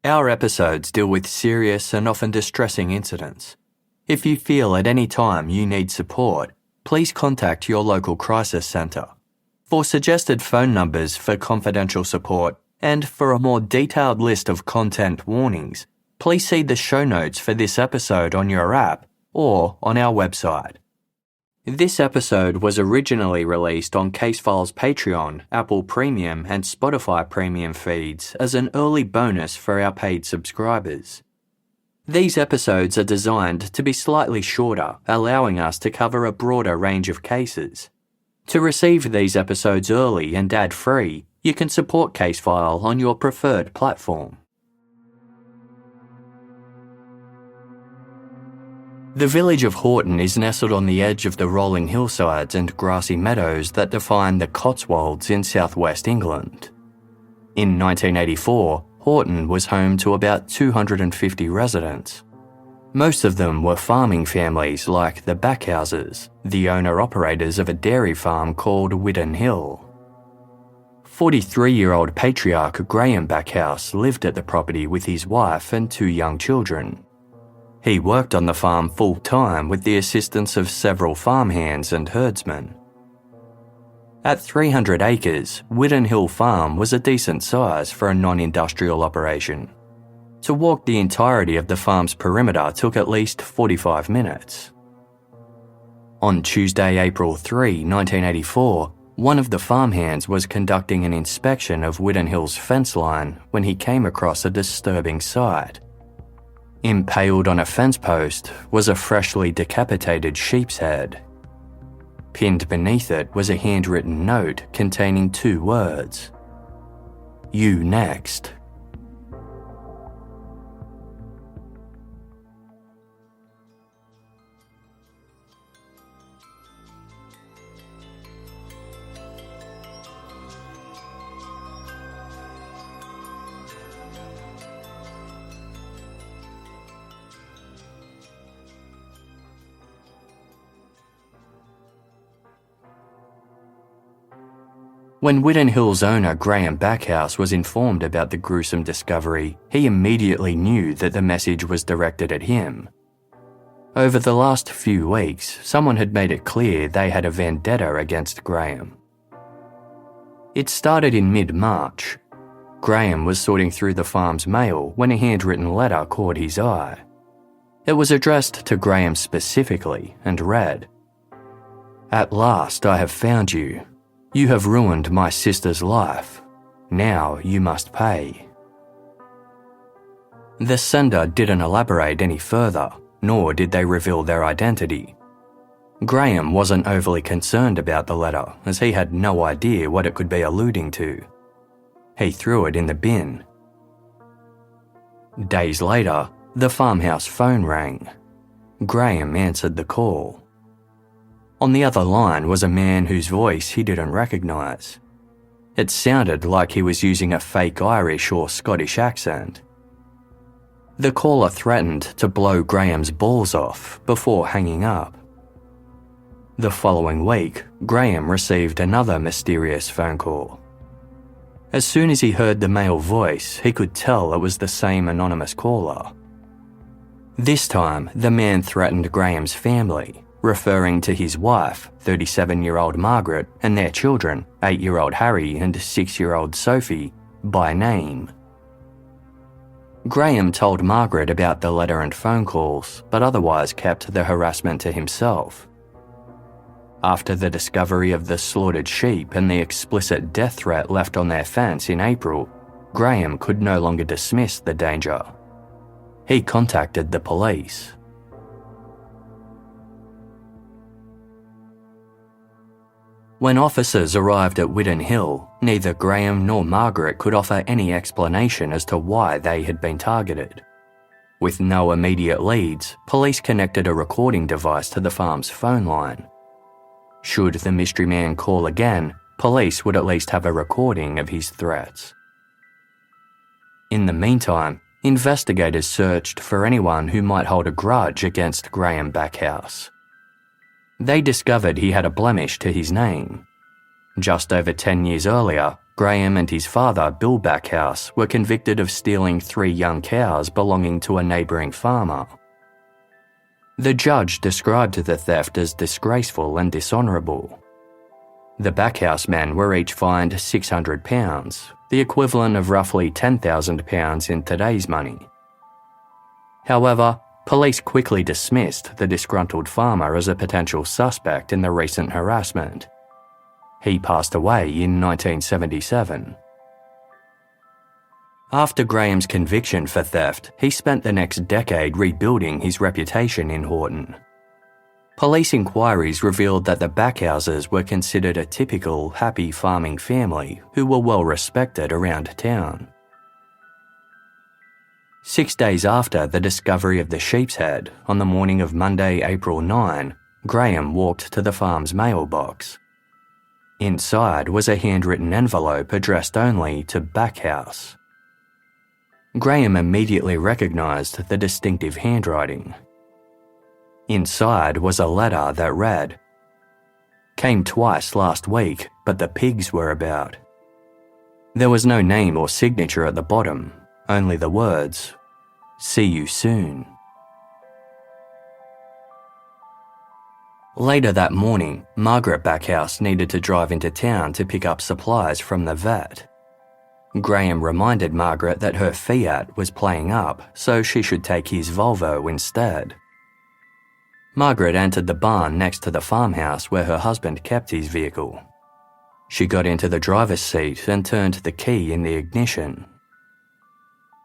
Our episodes deal with serious and often distressing incidents. If you feel at any time you need support, please contact your local crisis centre. For suggested phone numbers for confidential support and for a more detailed list of content warnings, please see the show notes for this episode on your app or on our website. This episode was originally released on Casefile's Patreon, Apple Premium and Spotify Premium feeds as an early bonus for our paid subscribers. These episodes are designed to be slightly shorter, allowing us to cover a broader range of cases. To receive these episodes early and ad-free, you can support Casefile on your preferred platform. The village of Horton is nestled on the edge of the rolling hillsides and grassy meadows that define the Cotswolds in southwest England. In 1984, Horton was home to about 250 residents. Most of them were farming families like the Backhouses, the owner-operators of a dairy farm called Wittenh. 43-year-old patriarch Graham Backhouse lived at the property with his wife and 2 young children. He worked on the farm full-time with the assistance of several farmhands and herdsmen. At 300 acres, Wittenh Farm was a decent size for a non-industrial operation. To walk the entirety of the farm's perimeter took at least 45 minutes. On Tuesday, April 3, 1984, one of the farmhands was conducting an inspection of Wittenhill's fence line when he came across a disturbing sight. Impaled on a fence post was a freshly decapitated sheep's head. Pinned beneath it was a handwritten note containing 2 words: "You next." When Wittenhill's owner Graham Backhouse was informed about the gruesome discovery, he immediately knew that the message was directed at him. Over the last few weeks, someone had made it clear they had a vendetta against Graham. It started in mid-March. Graham was sorting through the farm's mail when a handwritten letter caught his eye. It was addressed to Graham specifically and read, "At last I have found you. You have ruined my sister's life. Now you must pay." The sender didn't elaborate any further, nor did they reveal their identity. Graham wasn't overly concerned about the letter, as he had no idea what it could be alluding to. He threw it in the bin. Days later, the farmhouse phone rang. Graham answered the call. On the other line was a man whose voice he didn't recognise. It sounded like he was using a fake Irish or Scottish accent. The caller threatened to blow Graham's balls off before hanging up. The following week, Graham received another mysterious phone call. As soon as he heard the male voice, he could tell it was the same anonymous caller. This time, the man threatened Graham's family, referring to his wife, 37-year-old Margaret, and their children, 8-year-old Harry and 6-year-old Sophie, by name. Graham told Margaret about the letter and phone calls, but otherwise kept the harassment to himself. After the discovery of the slaughtered sheep and the explicit death threat left on their fence in April, Graham could no longer dismiss the danger. He contacted the police. When officers arrived at Wittenh, neither Graham nor Margaret could offer any explanation as to why they had been targeted. With no immediate leads, police connected a recording device to the farm's phone line. Should the mystery man call again, police would at least have a recording of his threats. In the meantime, investigators searched for anyone who might hold a grudge against Graham Backhouse. They discovered he had a blemish to his name. Just over 10 years earlier, Graham and his father, Bill Backhouse, were convicted of stealing 3 young cows belonging to a neighbouring farmer. The judge described the theft as disgraceful and dishonourable. The Backhouse men were each fined £600, the equivalent of roughly £10,000 in today's money. However, police quickly dismissed the disgruntled farmer as a potential suspect in the recent harassment. He passed away in 1977. After Graham's conviction for theft, he spent the next decade rebuilding his reputation in Horton. Police inquiries revealed that the Backhouses were considered a typical, happy farming family who were well respected around town. 6 days after the discovery of the sheep's head, on the morning of Monday, April 9, Graham walked to the farm's mailbox. Inside was a handwritten envelope addressed only to Backhouse. Graham immediately recognised the distinctive handwriting. Inside was a letter that read, "Came twice last week, but the pigs were about." There was no name or signature at the bottom, only the words, "See you soon." Later that morning, Margaret Backhouse needed to drive into town to pick up supplies from the vet. Graham reminded Margaret that her Fiat was playing up, so she should take his Volvo instead. Margaret entered the barn next to the farmhouse where her husband kept his vehicle. She got into the driver's seat and turned the key in the ignition.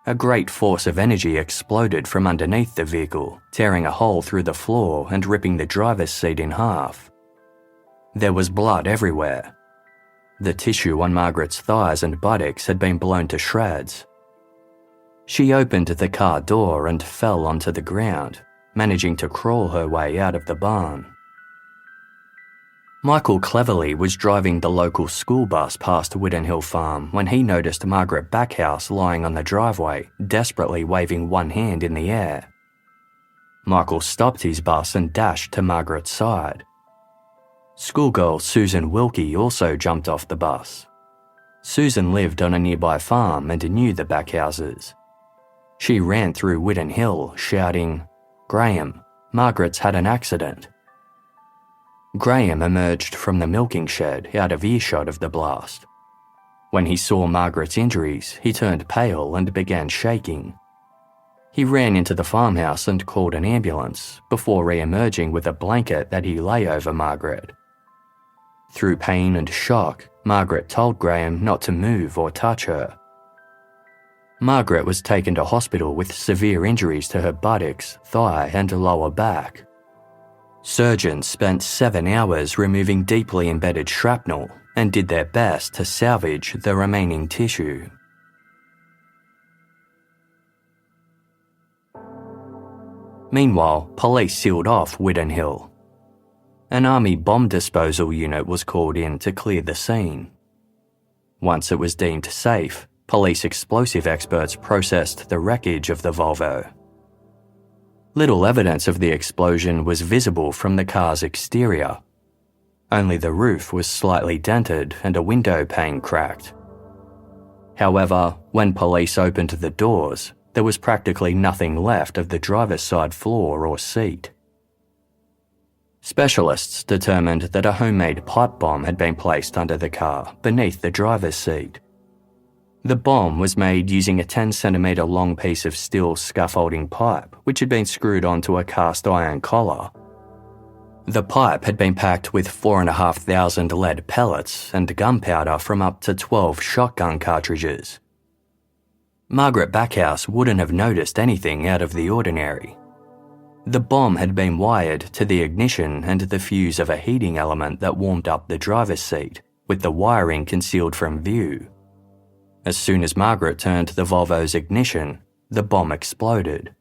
A great force of energy exploded from underneath the vehicle, tearing a hole through the floor and ripping the driver's seat in half. There was blood everywhere. The tissue on Margaret's thighs and buttocks had been blown to shreds. She opened the car door and fell onto the ground, managing to crawl her way out of the barn. Michael Cleverly was driving the local school bus past Wittenh Farm when he noticed Margaret Backhouse lying on the driveway, desperately waving one hand in the air. Michael stopped his bus and dashed to Margaret's side. Schoolgirl Susan Wilkie also jumped off the bus. Susan lived on a nearby farm and knew the Backhouses. She ran through Wittenh shouting, "Graham, Margaret's had an accident." Graham emerged from the milking shed out of earshot of the blast. When he saw Margaret's injuries, he turned pale and began shaking. He ran into the farmhouse and called an ambulance before re-emerging with a blanket that he lay over Margaret. Through pain and shock, Margaret told Graham not to move or touch her. Margaret was taken to hospital with severe injuries to her buttocks, thigh and lower back. Surgeons spent 7 hours removing deeply embedded shrapnel and did their best to salvage the remaining tissue. Meanwhile, police sealed off Wittenh. An army bomb disposal unit was called in to clear the scene. Once it was deemed safe, police explosive experts processed the wreckage of the Volvo. Little evidence of the explosion was visible from the car's exterior. Only the roof was slightly dented and a window pane cracked. However, when police opened the doors, there was practically nothing left of the driver's side floor or seat. Specialists determined that a homemade pipe bomb had been placed under the car, beneath the driver's seat. The bomb was made using a 10-centimetre long piece of steel scaffolding pipe, which had been screwed onto a cast iron collar. The pipe had been packed with 4,500 lead pellets and gunpowder from up to 12 shotgun cartridges. Margaret Backhouse wouldn't have noticed anything out of the ordinary. The bomb had been wired to the ignition and the fuse of a heating element that warmed up the driver's seat, with the wiring concealed from view. As soon as Margaret turned the Volvo's ignition, the bomb exploded.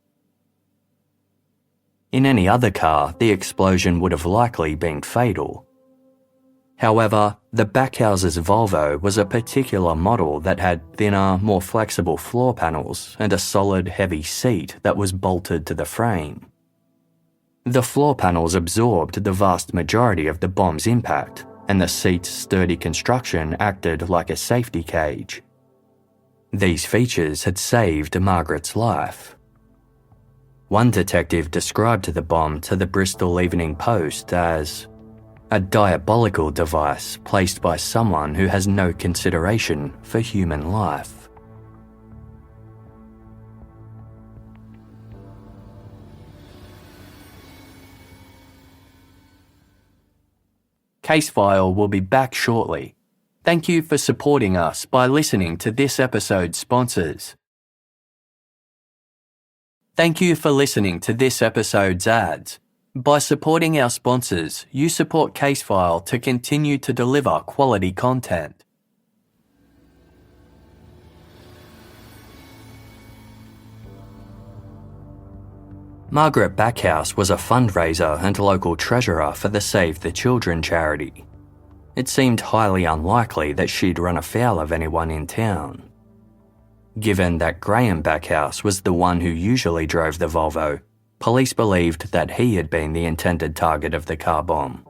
In any other car, the explosion would have likely been fatal. However, the Backhouse's Volvo was a particular model that had thinner, more flexible floor panels and a solid, heavy seat that was bolted to the frame. The floor panels absorbed the vast majority of the bomb's impact, and the seat's sturdy construction acted like a safety cage. These features had saved Margaret's life. One detective described the bomb to the Bristol Evening Post as a diabolical device placed by someone who has no consideration for human life. Case File will be back shortly. Thank you for supporting us by listening to this episode's sponsors. Thank you for listening to this episode's ads. By supporting our sponsors, you support Case File to continue to deliver quality content. Margaret Backhouse was a fundraiser and local treasurer for the Save the Children charity. It seemed highly unlikely that she'd run afoul of anyone in town. Given that Graham Backhouse was the one who usually drove the Volvo, police believed that he had been the intended target of the car bomb.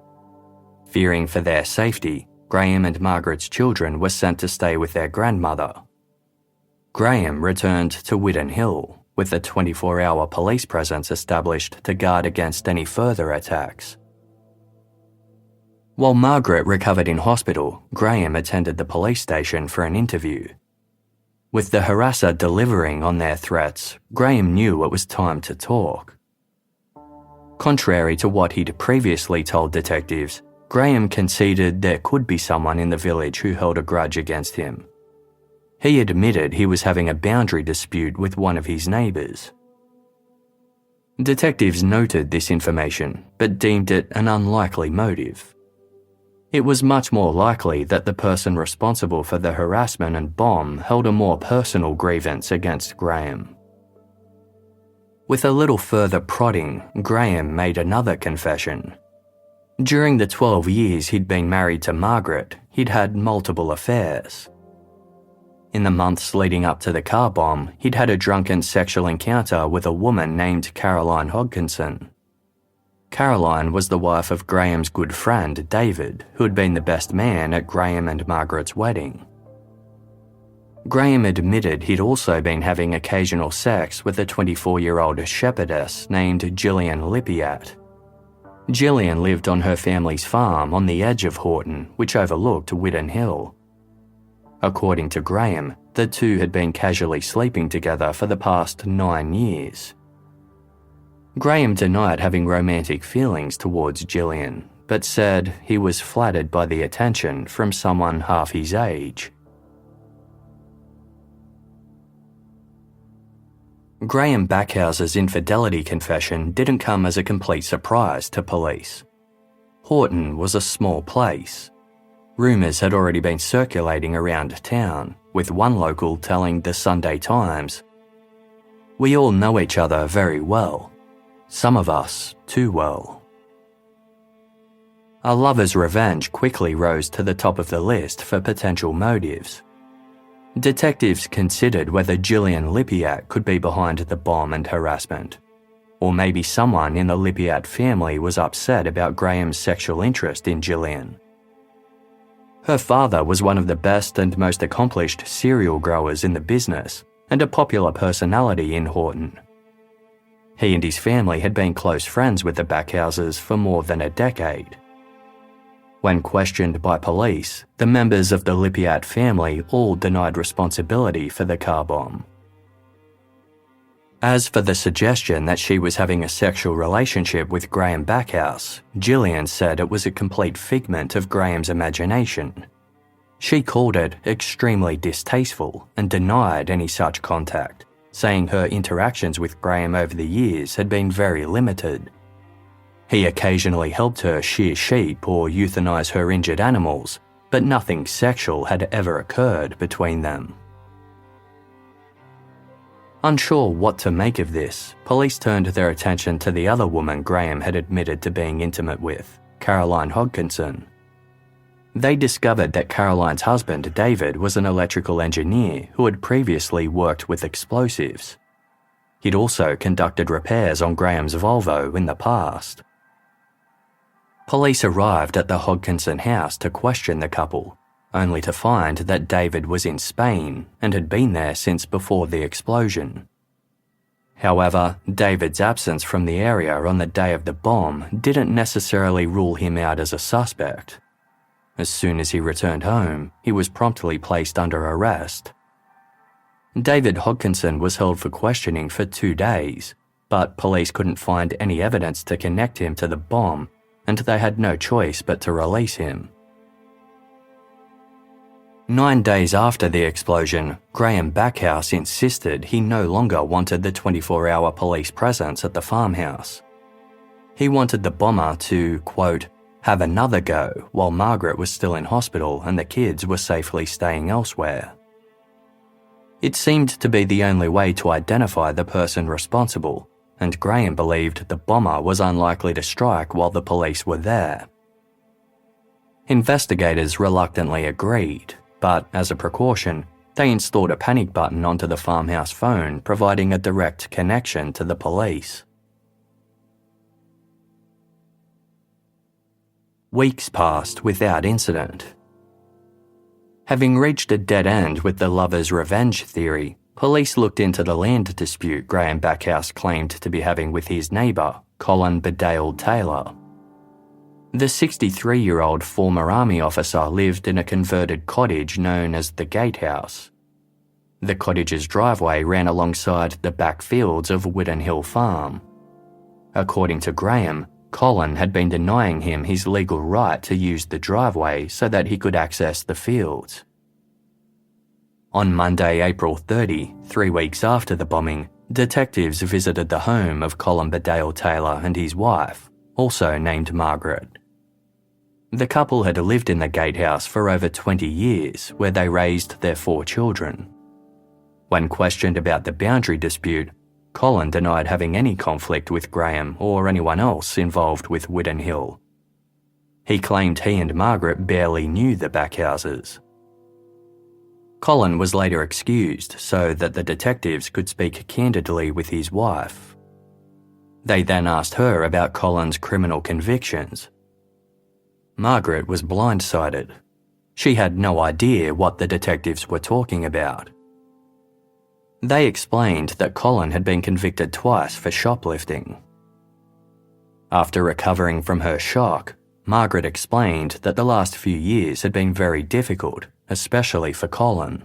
Fearing for their safety, Graham and Margaret's children were sent to stay with their grandmother. Graham returned to Wittenh Hill, with a 24-hour police presence established to guard against any further attacks. While Margaret recovered in hospital, Graham attended the police station for an interview. With the harasser delivering on their threats, Graham knew it was time to talk. Contrary to what he'd previously told detectives, Graham conceded there could be someone in the village who held a grudge against him. He admitted he was having a boundary dispute with one of his neighbours. Detectives noted this information, but deemed it an unlikely motive. It was much more likely that the person responsible for the harassment and bomb held a more personal grievance against Graham. With a little further prodding, Graham made another confession. During the 12 years he'd been married to Margaret, he'd had multiple affairs. In the months leading up to the car bomb, he'd had a drunken sexual encounter with a woman named Caroline Hodkinson. Caroline was the wife of Graham's good friend, David, who had been the best man at Graham and Margaret's wedding. Graham admitted he'd also been having occasional sex with a 24-year-old shepherdess named Gillian Lippiatt. Gillian lived on her family's farm on the edge of Horton, which overlooked Wittenh Hill. According to Graham, the two had been casually sleeping together for the past 9 years. Graham denied having romantic feelings towards Gillian, but said he was flattered by the attention from someone half his age. Graham Backhouse's infidelity confession didn't come as a complete surprise to police. Horton was a small place. Rumours had already been circulating around town, with one local telling the Sunday Times, "We all know each other very well. Some of us too well." A lover's revenge quickly rose to the top of the list for potential motives. Detectives considered whether Gillian Lippiatt could be behind the bomb and harassment, or maybe someone in the Lippiatt family was upset about Graham's sexual interest in Gillian. Her father was one of the best and most accomplished cereal growers in the business and a popular personality in Horton. He and his family had been close friends with the Backhouses for more than a decade. When questioned by police, the members of the Lippiatt family all denied responsibility for the car bomb. As for the suggestion that she was having a sexual relationship with Graham Backhouse, Gillian said it was a complete figment of Graham's imagination. She called it extremely distasteful and denied any such contact, saying her interactions with Graham over the years had been very limited. He occasionally helped her shear sheep or euthanize her injured animals, but nothing sexual had ever occurred between them. Unsure what to make of this, police turned their attention to the other woman Graham had admitted to being intimate with, Caroline Hodkinson. They discovered that Caroline's husband, David, was an electrical engineer who had previously worked with explosives. He'd also conducted repairs on Graham's Volvo in the past. Police arrived at the Hodgkinson house to question the couple, only to find that David was in Spain and had been there since before the explosion. However, David's absence from the area on the day of the bomb didn't necessarily rule him out as a suspect. As soon as he returned home, he was promptly placed under arrest. David Hodgkinson was held for questioning for 2 days, but police couldn't find any evidence to connect him to the bomb, and they had no choice but to release him. 9 days after the explosion, Graham Backhouse insisted he no longer wanted the 24-hour police presence at the farmhouse. He wanted the bomber to, quote, have another go while Margaret was still in hospital and the kids were safely staying elsewhere. It seemed to be the only way to identify the person responsible, and Graham believed the bomber was unlikely to strike while the police were there. Investigators reluctantly agreed, but as a precaution, they installed a panic button onto the farmhouse phone, providing a direct connection to the police. Weeks passed without incident. Having reached a dead end with the lovers' revenge theory, police looked into the land dispute Graham Backhouse claimed to be having with his neighbour, Colin Bedale Taylor. The 63-year-old former army officer lived in a converted cottage known as the Gatehouse. The cottage's driveway ran alongside the back fields of Wittenh Hill Farm. According to Graham, Colin had been denying him his legal right to use the driveway so that he could access the fields. On Monday, April 30, 3 weeks after the bombing, detectives visited the home of Colin Bedale Taylor and his wife, also named Margaret. The couple had lived in the Gatehouse for over 20 years, where they raised their 4 children. When questioned about the boundary dispute, Colin denied having any conflict with Graham or anyone else involved with Wittenh Hill. He claimed he and Margaret barely knew the Backhouses. Colin was later excused so that the detectives could speak candidly with his wife. They then asked her about Colin's criminal convictions. Margaret was blindsided. She had no idea what the detectives were talking about. They explained that Colin had been convicted twice for shoplifting. After recovering from her shock, Margaret explained that the last few years had been very difficult, especially for Colin.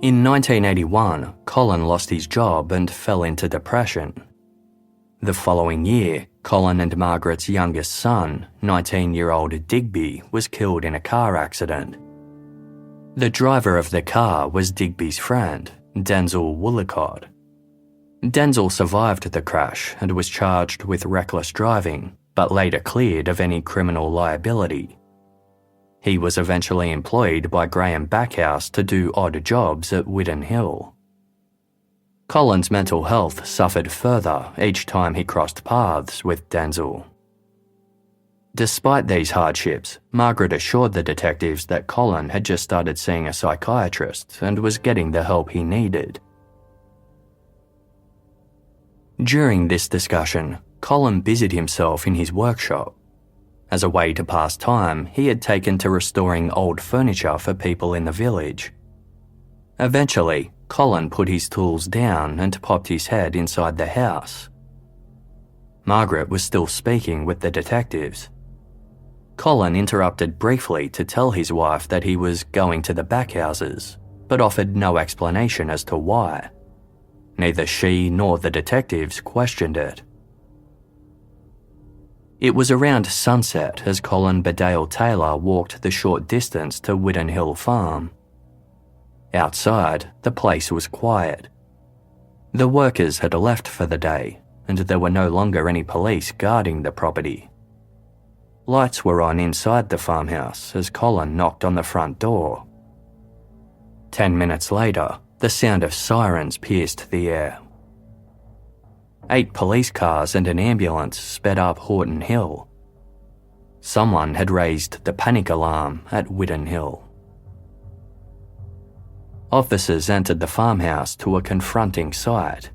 In 1981, Colin lost his job and fell into depression. The following year, Colin and Margaret's youngest son, 19-year-old Digby, was killed in a car accident. The driver of the car was Digby's friend, Denzel Woollacott. Denzel survived the crash and was charged with reckless driving, but later cleared of any criminal liability. He was eventually employed by Graham Backhouse to do odd jobs at Wittenh Hill. Colin's mental health suffered further each time he crossed paths with Denzel. Despite these hardships, Margaret assured the detectives that Colin had just started seeing a psychiatrist and was getting the help he needed. During this discussion, Colin busied himself in his workshop. As a way to pass time, he had taken to restoring old furniture for people in the village. Eventually, Colin put his tools down and popped his head inside the house. Margaret was still speaking with the detectives. Colin interrupted briefly to tell his wife that he was going to the Backhouses, but offered no explanation as to why. Neither she nor the detectives questioned it. It was around sunset as Colin Bedale Taylor walked the short distance to Wittenh Hill Farm. Outside, the place was quiet. The workers had left for the day, and there were no longer any police guarding the property. Lights were on inside the farmhouse as Colin knocked on the front door. 10 minutes later, the sound of sirens pierced the air. 8 police cars and an ambulance sped up Horton Hill. Someone had raised the panic alarm at Wittenh Hill. Officers entered the farmhouse to a confronting sight.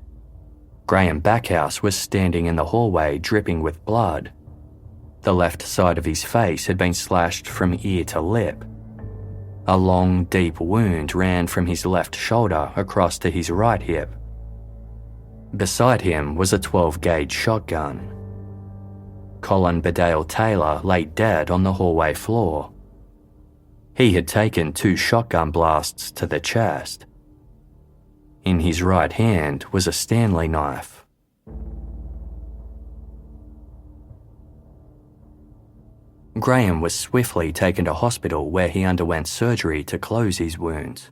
Graham Backhouse was standing in the hallway dripping with blood. The left side of his face had been slashed from ear to lip. A long, deep wound ran from his left shoulder across to his right hip. Beside him was a 12-gauge shotgun. Colin Bedale Taylor lay dead on the hallway floor. He had taken 2 shotgun blasts to the chest. In his right hand was a Stanley knife. Graham was swiftly taken to hospital where he underwent surgery to close his wounds.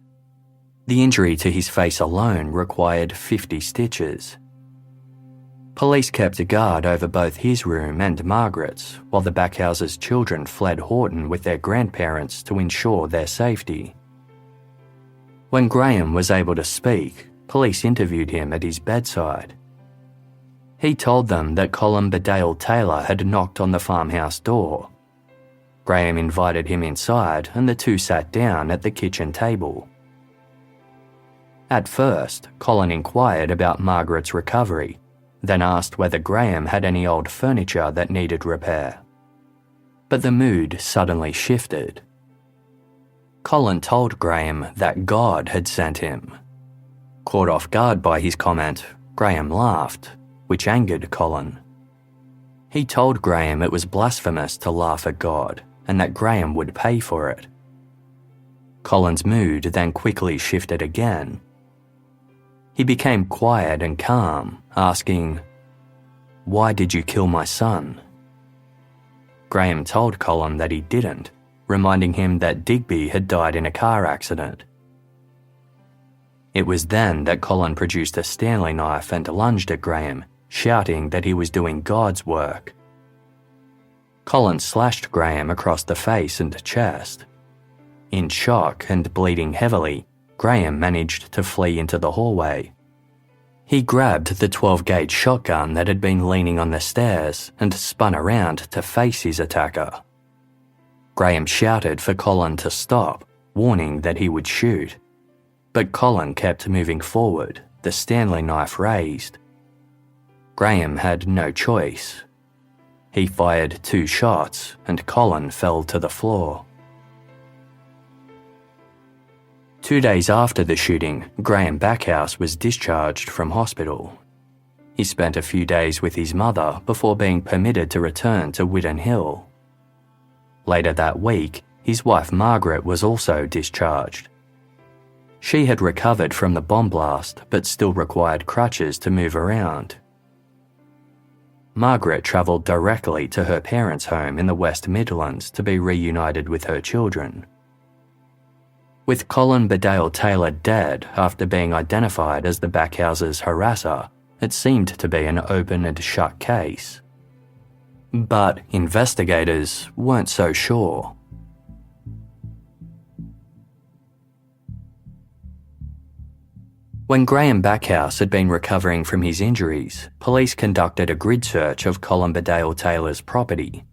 The injury to his face alone required 50 stitches. Police kept a guard over both his room and Margaret's, while the Backhouse's children fled Horton with their grandparents to ensure their safety. When Graham was able to speak, police interviewed him at his bedside. He told them that Colin Bedale Taylor had knocked on the farmhouse door. Graham invited him inside and the two sat down at the kitchen table. At first, Colin inquired about Margaret's recovery, then asked whether Graham had any old furniture that needed repair. But the mood suddenly shifted. Colin told Graham that God had sent him. Caught off guard by his comment, Graham laughed, which angered Colin. He told Graham it was blasphemous to laugh at God and that Graham would pay for it. Colin's mood then quickly shifted again. He became quiet and calm, asking, "Why did you kill my son?" Graham told Colin that he didn't, reminding him that Digby had died in a car accident. It was then that Colin produced a Stanley knife and lunged at Graham, shouting that he was doing God's work. Colin slashed Graham across the face and chest. In shock and bleeding heavily, Graham managed to flee into the hallway. He grabbed the 12-gauge shotgun that had been leaning on the stairs and spun around to face his attacker. Graham shouted for Colin to stop, warning that he would shoot. But Colin kept moving forward, the Stanley knife raised. Graham had no choice. He fired 2 shots and Colin fell to the floor. 2 days after the shooting, Graham Backhouse was discharged from hospital. He spent a few days with his mother before being permitted to return to Wittenh Hill. Later that week, his wife Margaret was also discharged. She had recovered from the bomb blast but still required crutches to move around. Margaret travelled directly to her parents' home in the West Midlands to be reunited with her children. With Colin Bedale Taylor dead after being identified as the Backhouse's harasser, it seemed to be an open and shut case. But investigators weren't so sure. When Graham Backhouse had been recovering from his injuries, police conducted a grid search of Colin Bedale Taylor's property.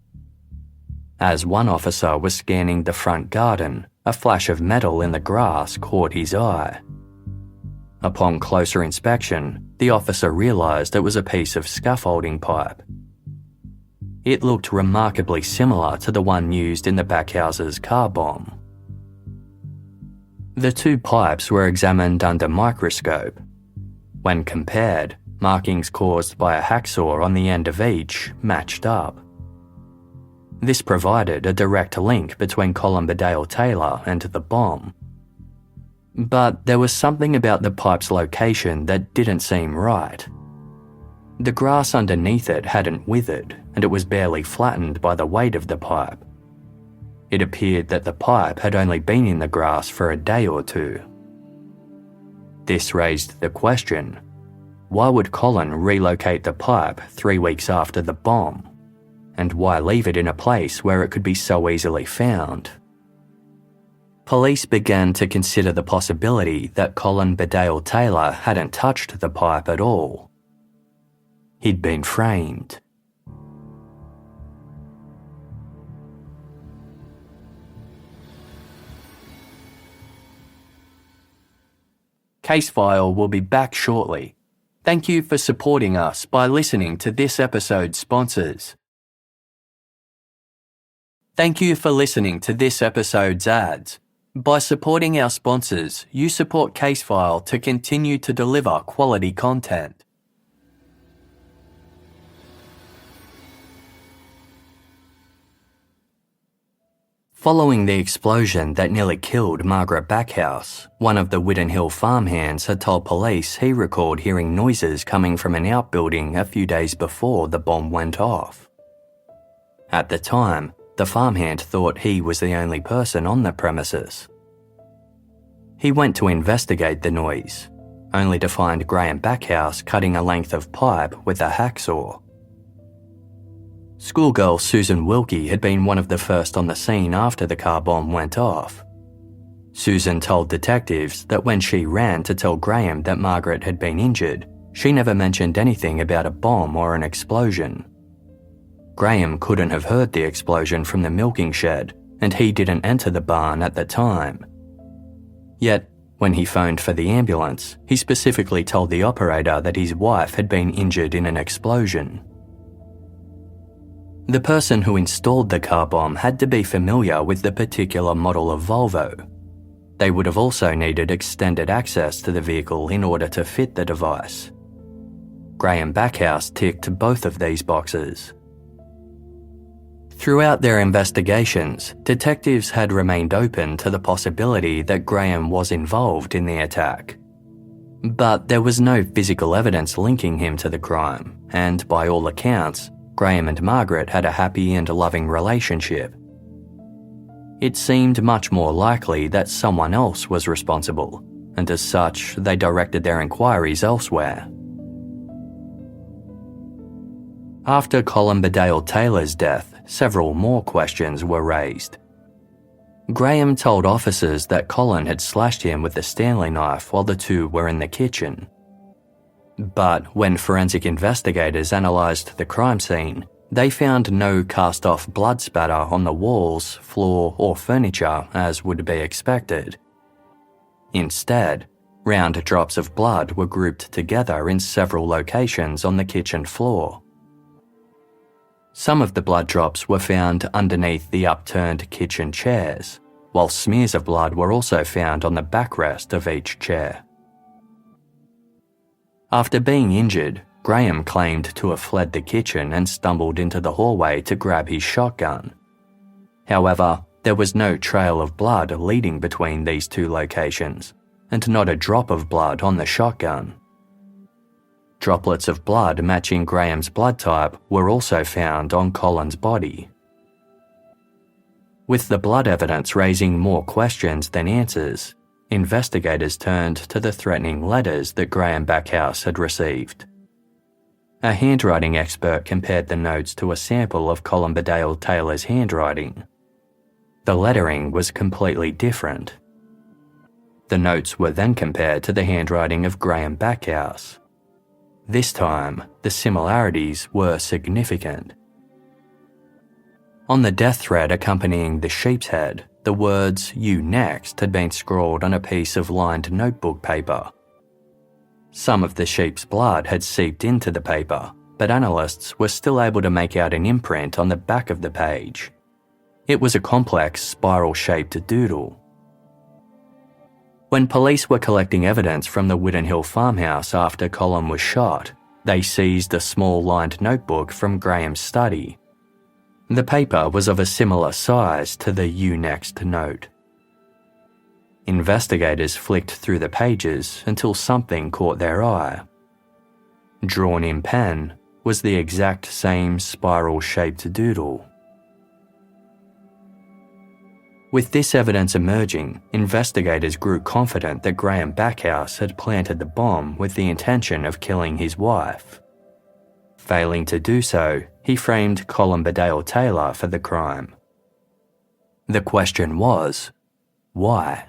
As one officer was scanning the front garden, a flash of metal in the grass caught his eye. Upon closer inspection, the officer realised it was a piece of scaffolding pipe. It looked remarkably similar to the one used in the Backhouse's car bomb. The 2 pipes were examined under microscope. When compared, markings caused by a hacksaw on the end of each matched up. This provided a direct link between Colin Bedale Taylor and the bomb. But there was something about the pipe's location that didn't seem right. The grass underneath it hadn't withered, and it was barely flattened by the weight of the pipe. It appeared that the pipe had only been in the grass for a day or 2. This raised the question, why would Colin relocate the pipe 3 weeks after the bomb? And why leave it in a place where it could be so easily found? Police began to consider the possibility that Colin Bedale Taylor hadn't touched the pipe at all. He'd been framed. Case File will be back shortly. Thank you for supporting us by listening to this episode's sponsors. Thank you for listening to this episode's ads. By supporting our sponsors, you support Casefile to continue to deliver quality content. Following the explosion that nearly killed Margaret Backhouse, one of the Wittenh Hill farmhands had told police he recalled hearing noises coming from an outbuilding a few days before the bomb went off. At the time, the farmhand thought he was the only person on the premises. He went to investigate the noise, only to find Graham Backhouse cutting a length of pipe with a hacksaw. Schoolgirl Susan Wilkie had been one of the first on the scene after the car bomb went off. Susan told detectives that when she ran to tell Graham that Margaret had been injured, she never mentioned anything about a bomb or an explosion. Graham couldn't have heard the explosion from the milking shed, and he didn't enter the barn at the time. Yet, when he phoned for the ambulance, he specifically told the operator that his wife had been injured in an explosion. The person who installed the car bomb had to be familiar with the particular model of Volvo. They would have also needed extended access to the vehicle in order to fit the device. Graham Backhouse ticked both of these boxes. Throughout their investigations, detectives had remained open to the possibility that Graham was involved in the attack. But there was no physical evidence linking him to the crime, and by all accounts, Graham and Margaret had a happy and loving relationship. It seemed much more likely that someone else was responsible, and as such, they directed their inquiries elsewhere. After Colin Bedale Taylor's death, several more questions were raised. Graham told officers that Colin had slashed him with a Stanley knife while the two were in the kitchen. But when forensic investigators analysed the crime scene, they found no cast-off blood spatter on the walls, floor, or furniture as would be expected. Instead, round drops of blood were grouped together in several locations on the kitchen floor. Some of the blood drops were found underneath the upturned kitchen chairs, while smears of blood were also found on the backrest of each chair. After being injured, Graham claimed to have fled the kitchen and stumbled into the hallway to grab his shotgun. However, there was no trail of blood leading between these two locations, and not a drop of blood on the shotgun. Droplets of blood matching Graham's blood type were also found on Colin's body. With the blood evidence raising more questions than answers, investigators turned to the threatening letters that Graham Backhouse had received. A handwriting expert compared the notes to a sample of Colin Bedale Taylor's handwriting. The lettering was completely different. The notes were then compared to the handwriting of Graham Backhouse. This time, the similarities were significant. On the death thread accompanying the sheep's head, the words "You next" had been scrawled on a piece of lined notebook paper. Some of the sheep's blood had seeped into the paper, but analysts were still able to make out an imprint on the back of the page. It was a complex, spiral-shaped doodle. When police were collecting evidence from the Wittenh Hill farmhouse after Colin was shot, they seized a small lined notebook from Graham's study. The paper was of a similar size to the "You next" note. Investigators flicked through the pages until something caught their eye. Drawn in pen was the exact same spiral-shaped doodle. With this evidence emerging, investigators grew confident that Graham Backhouse had planted the bomb with the intention of killing his wife. Failing to do so, he framed Colin Bedale Taylor for the crime. The question was, why?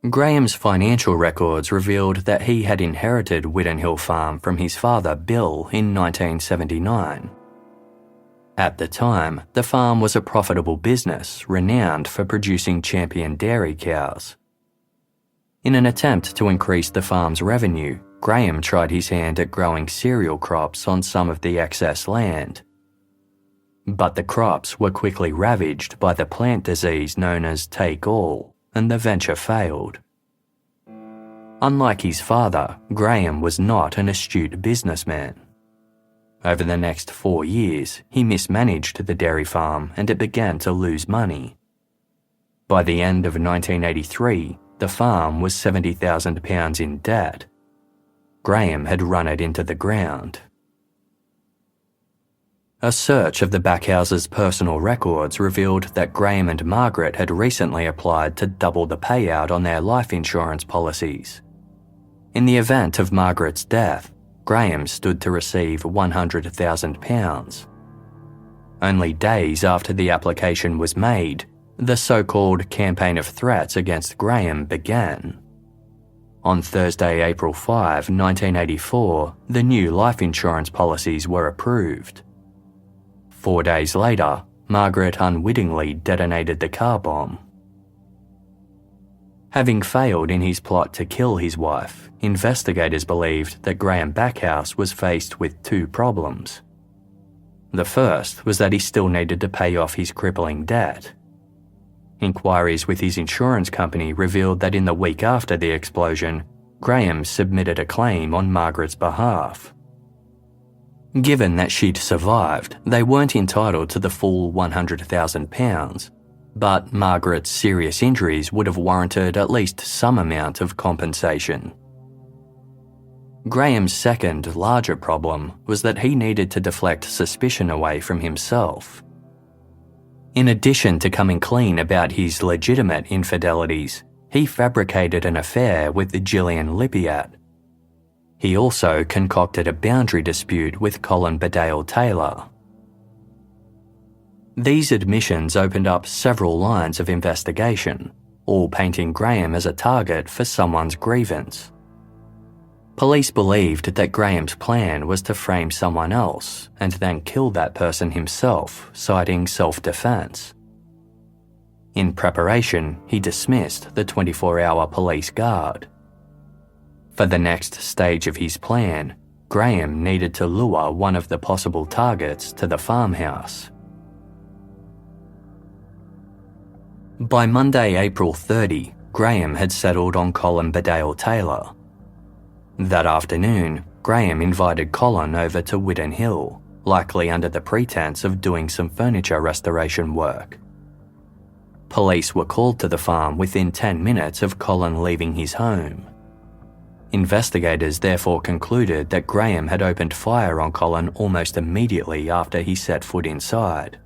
Graham's financial records revealed that he had inherited Wittenh Hill Farm from his father Bill in 1979. At the time, the farm was a profitable business renowned for producing champion dairy cows. In an attempt to increase the farm's revenue, Graham tried his hand at growing cereal crops on some of the excess land. But the crops were quickly ravaged by the plant disease known as take all, and the venture failed. Unlike his father, Graham was not an astute businessman. Over the next 4 years, he mismanaged the dairy farm and it began to lose money. By the end of 1983, the farm was £70,000 in debt. Graham had run it into the ground. A search of the Backhouses' personal records revealed that Graham and Margaret had recently applied to double the payout on their life insurance policies. In the event of Margaret's death, Graham stood to receive £100,000. Only days after the application was made, the so-called campaign of threats against Graham began. On Thursday, April 5, 1984, the new life insurance policies were approved. 4 days later, Margaret unwittingly detonated the car bomb. Having failed in his plot to kill his wife, investigators believed that Graham Backhouse was faced with 2 problems. The first was that he still needed to pay off his crippling debt. Inquiries with his insurance company revealed that in the week after the explosion, Graham submitted a claim on Margaret's behalf. Given that she'd survived, they weren't entitled to the full £100,000, but Margaret's serious injuries would have warranted at least some amount of compensation. Graham's second, larger problem was that he needed to deflect suspicion away from himself. In addition to coming clean about his legitimate infidelities, he fabricated an affair with Gillian Lippiatt. He also concocted a boundary dispute with Colin Bedale Taylor. These admissions opened up several lines of investigation, all painting Graham as a target for someone's grievance. Police believed that Graham's plan was to frame someone else and then kill that person himself, citing self-defense. In preparation, he dismissed the 24-hour police guard. For the next stage of his plan, Graham needed to lure one of the possible targets to the farmhouse. By Monday, April 30, Graham had settled on Colin Bedale Taylor. That afternoon, Graham invited Colin over to Wittenh Hill, likely under the pretense of doing some furniture restoration work. Police were called to the farm within 10 minutes of Colin leaving his home. Investigators therefore concluded that Graham had opened fire on Colin almost immediately after he set foot inside.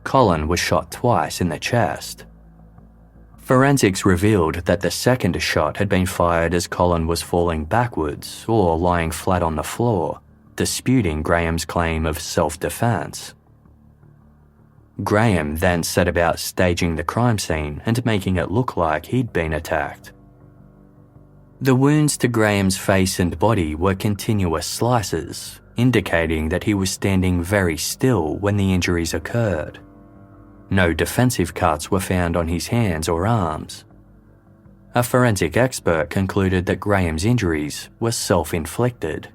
Colin was shot twice in the chest. Forensics revealed that the second shot had been fired as Colin was falling backwards or lying flat on the floor, disputing Graham's claim of self-defense. Graham then set about staging the crime scene and making it look like he'd been attacked. The wounds to Graham's face and body were continuous slices, indicating that he was standing very still when the injuries occurred. No defensive cuts were found on his hands or arms. A forensic expert concluded that Graham's injuries were self-inflicted.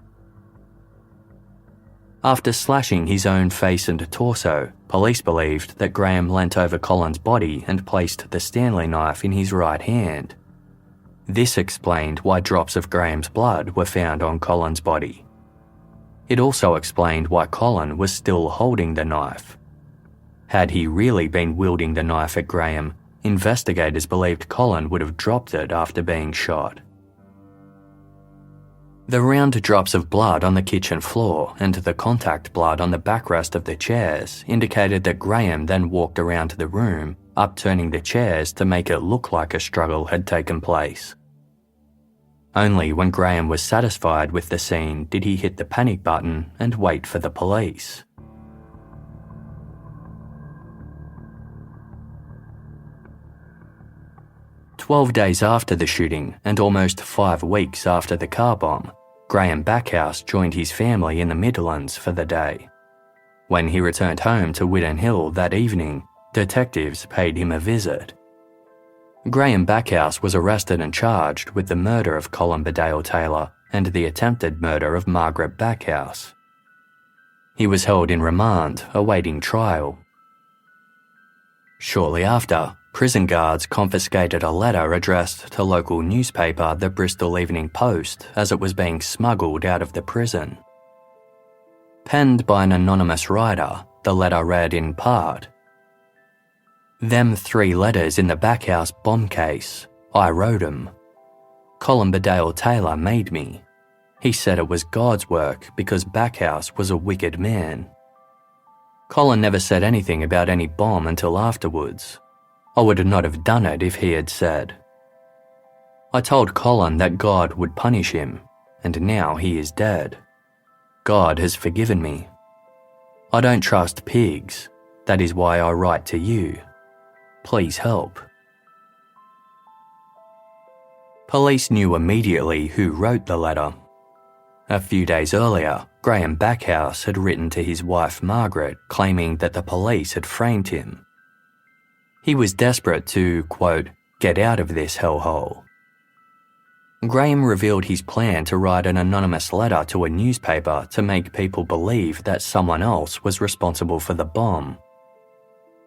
After slashing his own face and torso, police believed that Graham leant over Colin's body and placed the Stanley knife in his right hand. This explained why drops of Graham's blood were found on Colin's body. It also explained why Colin was still holding the knife. Had he really been wielding the knife at Graham, investigators believed Colin would have dropped it after being shot. The round drops of blood on the kitchen floor and the contact blood on the backrest of the chairs indicated that Graham then walked around the room, upturning the chairs to make it look like a struggle had taken place. Only when Graham was satisfied with the scene did he hit the panic button and wait for the police. "12 days after the shooting and almost 5 weeks after the car bomb, Graham Backhouse joined his family in the Midlands for the day. When he returned home to Wittenh Hill that evening, detectives paid him a visit. Graham Backhouse was arrested and charged with the murder of Colin Bedale Taylor and the attempted murder of Margaret Backhouse. He was held in remand, awaiting trial. Shortly after, prison guards confiscated a letter addressed to local newspaper the Bristol Evening Post as it was being smuggled out of the prison. Penned by an anonymous writer, the letter read in part, "Them 3 letters in the Backhouse bomb case, I wrote 'em. Colin Bedale Taylor made me. He said it was God's work because Backhouse was a wicked man. Colin never said anything about any bomb until afterwards. I would not have done it if he had said. I told Colin that God would punish him, and now he is dead. God has forgiven me. I don't trust pigs. That is why I write to you. Please help." Police knew immediately who wrote the letter. A few days earlier, Graham Backhouse had written to his wife Margaret claiming that the police had framed him. He was desperate to, quote, "get out of this hellhole." Graham revealed his plan to write an anonymous letter to a newspaper to make people believe that someone else was responsible for the bomb.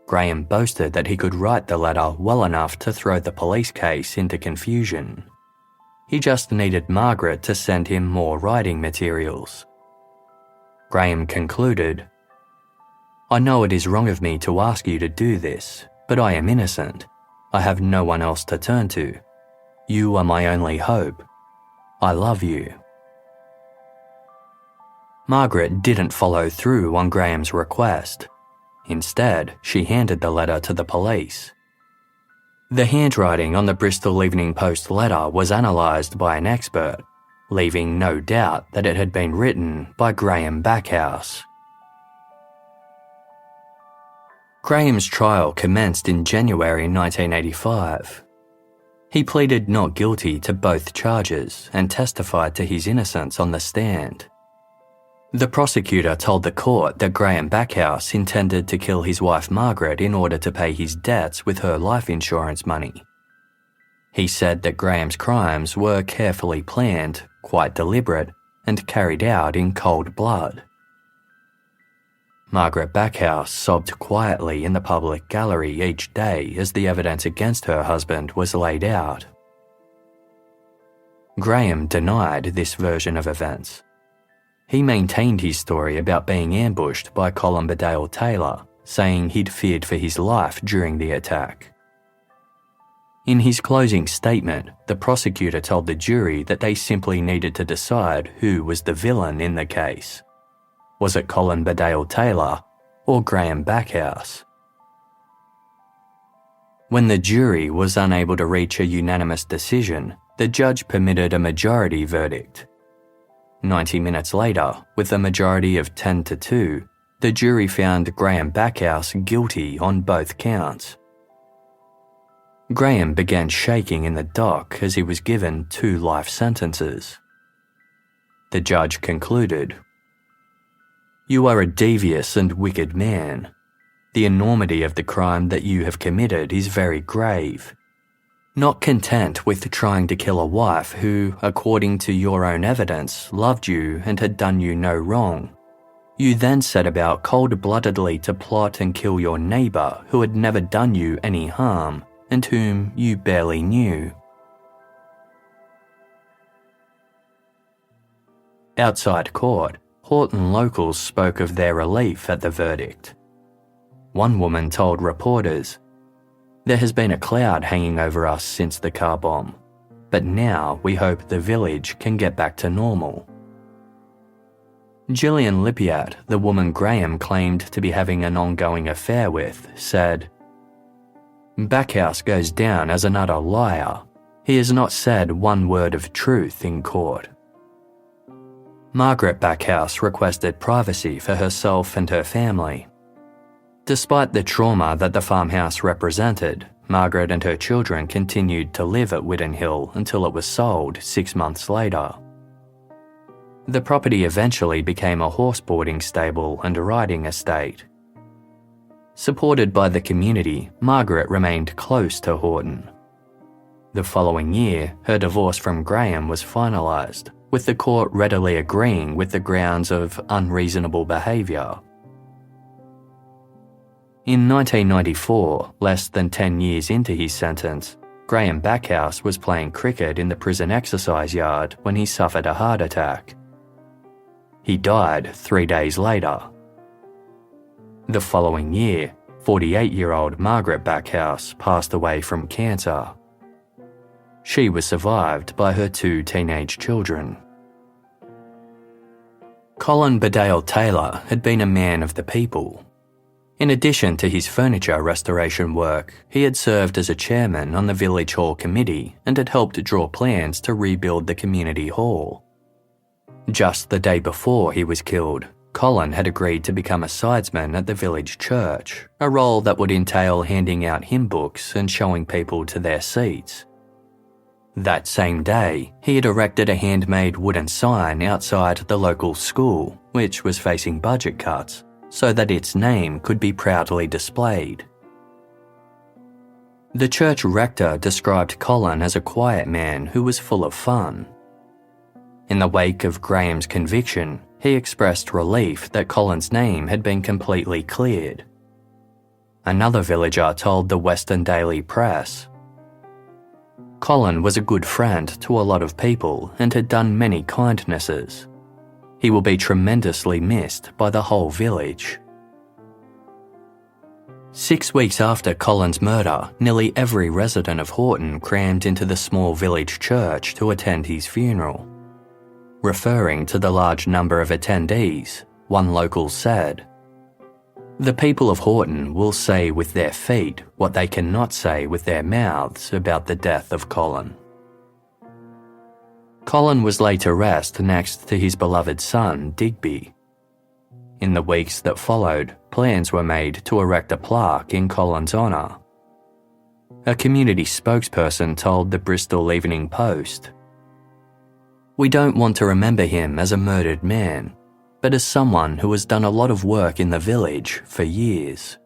Graham boasted that he could write the letter well enough to throw the police case into confusion. He just needed Margaret to send him more writing materials. Graham concluded, "I know it is wrong of me to ask you to do this, but I am innocent. I have no one else to turn to. You are my only hope. I love you." Margaret didn't follow through on Graham's request. Instead, she handed the letter to the police. The handwriting on the Bristol Evening Post letter was analysed by an expert, leaving no doubt that it had been written by Graham Backhouse. Graham's trial commenced in January 1985. He pleaded not guilty to both charges and testified to his innocence on the stand. The prosecutor told the court that Graham Backhouse intended to kill his wife Margaret in order to pay his debts with her life insurance money. He said that Graham's crimes were carefully planned, quite deliberate, and carried out in cold blood. Margaret Backhouse sobbed quietly in the public gallery each day as the evidence against her husband was laid out. Graham denied this version of events. He maintained his story about being ambushed by Colin Bedale Taylor, saying he'd feared for his life during the attack. In his closing statement, the prosecutor told the jury that they simply needed to decide who was the villain in the case. Was it Colin Bedale Taylor or Graham Backhouse? When the jury was unable to reach a unanimous decision, the judge permitted a majority verdict. 90 minutes later, with a majority of 10-2, the jury found Graham Backhouse guilty on both counts. Graham began shaking in the dock as he was given 2 life sentences. The judge concluded, "You are a devious and wicked man. The enormity of the crime that you have committed is very grave. Not content with trying to kill a wife who, according to your own evidence, loved you and had done you no wrong, you then set about cold-bloodedly to plot and kill your neighbour who had never done you any harm and whom you barely knew." Outside court, Horton locals spoke of their relief at the verdict. One woman told reporters, "There has been a cloud hanging over us since the car bomb, but now we hope the village can get back to normal." Gillian Lippiat, the woman Graham claimed to be having an ongoing affair with, said, "Backhouse goes down as an utter liar. He has not said one word of truth in court." Margaret Backhouse requested privacy for herself and her family. Despite the trauma that the farmhouse represented, Margaret and her children continued to live at Wittenh Hill until it was sold 6 months later. The property eventually became a horse boarding stable and riding estate. Supported by the community, Margaret remained close to Horton. The following year, her divorce from Graham was finalised, with the court readily agreeing with the grounds of unreasonable behaviour. In 1994, less than 10 years into his sentence, Graham Backhouse was playing cricket in the prison exercise yard when he suffered a heart attack. He died 3 days later. The following year, 48-year-old Margaret Backhouse passed away from cancer. She was survived by her 2 teenage children. Colin Bedale Taylor had been a man of the people. In addition to his furniture restoration work, he had served as a chairman on the Village Hall Committee and had helped draw plans to rebuild the community hall. Just the day before he was killed, Colin had agreed to become a sidesman at the village church, a role that would entail handing out hymn books and showing people to their seats. That same day, he had erected a handmade wooden sign outside the local school, which was facing budget cuts, so that its name could be proudly displayed. The church rector described Colin as a quiet man who was full of fun. In the wake of Graham's conviction, he expressed relief that Colin's name had been completely cleared. Another villager told the Western Daily Press, "Colin was a good friend to a lot of people and had done many kindnesses. He will be tremendously missed by the whole village." 6 weeks after Colin's murder, nearly every resident of Horton crammed into the small village church to attend his funeral. Referring to the large number of attendees, one local said, "The people of Horton will say with their feet what they cannot say with their mouths about the death of Colin." Colin was laid to rest next to his beloved son, Digby. In the weeks that followed, plans were made to erect a plaque in Colin's honour. A community spokesperson told the Bristol Evening Post, "We don't want to remember him as a murdered man, but as someone who has done a lot of work in the village for years."